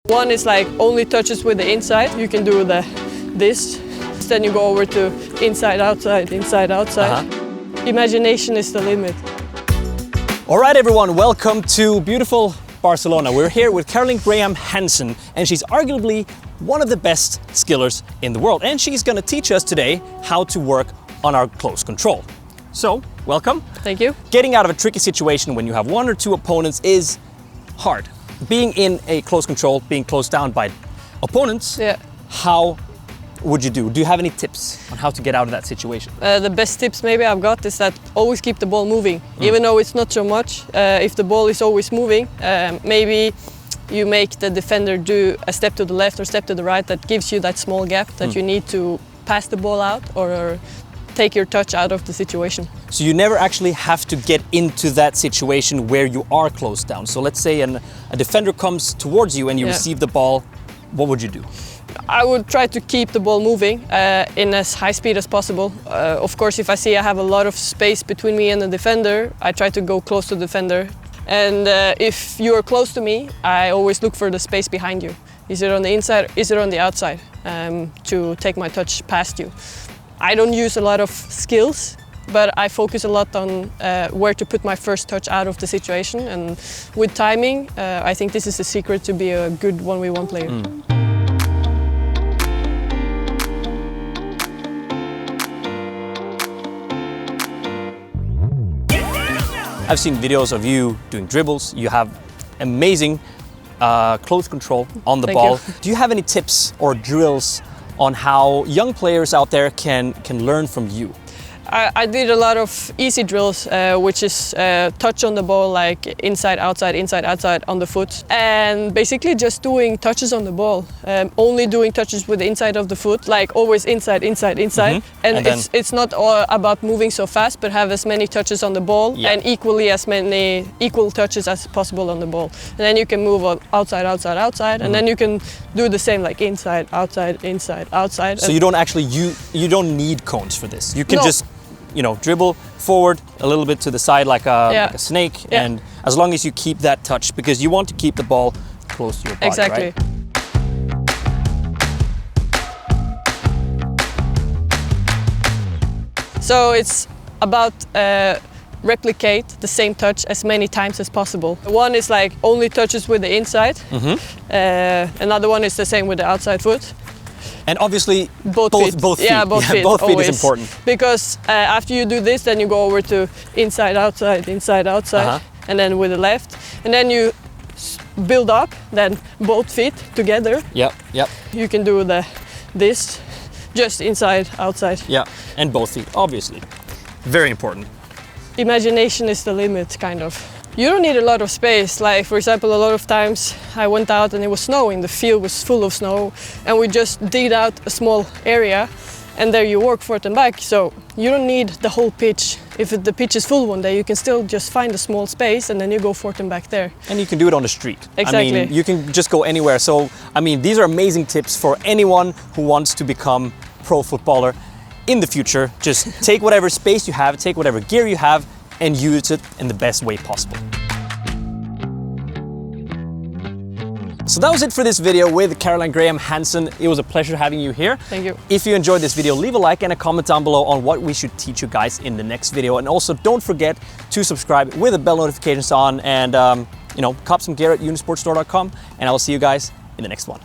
One is like only touches with the inside. You can do this. Then you go over to inside, outside, inside, outside. Imagination is the limit. All right, everyone, welcome to beautiful Barcelona. We're here with Caroline Graham Hansen, and she's arguably one of the best skillers in the world. And she's going to teach us today how to work on our close control. So, welcome. Thank you. Getting out of a tricky situation when you have one or two opponents is hard. Being in a close control, being closed down by opponents, how would you do? Do you have any tips on how to get out of that situation? The best tips maybe I've got is that always keep the ball moving. Even though it's not so much, if the ball is always moving, maybe you make the defender do a step to the left or step to the right that gives you that small gap that you need to pass the ball out or take your touch out of the situation. So you never actually have to get into that situation where you are closed down. So let's say a defender comes towards you and you receive the ball, what would you do? I would try to keep the ball moving in as high speed as possible. Of course, if I see I have a lot of space between me and the defender, I try to go close to the defender. And if you are close to me, I always look for the space behind you. Is it on the inside, is it on the outside, to take my touch past you. I don't use a lot of skills, but I focus a lot on where to put my first touch out of the situation. And with timing, I think this is the secret to be a good 1v1 player. I've seen videos of you doing dribbles. You have amazing close control on the ball. Do you have any tips or drills on how young players out there can learn from you? I did a lot of easy drills, which is touch on the ball, like inside, outside on the foot. And basically just doing touches on the ball. Only doing touches with the inside of the foot, like always inside. And it's not all about moving so fast, but have as many touches on the ball and equal touches as possible on the ball. And then you can move on outside. And then you can do the same, like inside, outside. So you don't actually, you don't need cones for this. You can just, dribble forward a little bit to the side like a snake, and as long as you keep that touch, because you want to keep the ball close to your body, right? So it's about replicate the same touch as many times as possible. One is like only touches with the inside. Another one is the same with the outside foot. And obviously, both feet. Both feet is important. Because after you do this, then you go over to inside, outside, and then with the left. And then you build up, then both feet together. You can do this, just inside, outside. And both feet, obviously. Very important. Imagination is the limit, kind of. You don't need a lot of space. Like, for example, a lot of times I went out and it was snowing, the field was full of snow, and we just digged out a small area, and there you work forth and back. So you don't need the whole pitch. If the pitch is full one day, you can still just find a small space and then you go forth and back there. And you can do it on the street. Exactly. I mean, you can just go anywhere. So, I mean, these are amazing tips for anyone who wants to become pro footballer in the future. Just take whatever space you have, take whatever gear you have, and use it in the best way possible. So that was it for this video with Caroline Graham Hansen. It was a pleasure having you here. Thank you. If you enjoyed this video, leave a like and a comment down below on what we should teach you guys in the next video. And also don't forget to subscribe with the bell notifications on, and cop some gear at unisportstore.com, and I will see you guys in the next one.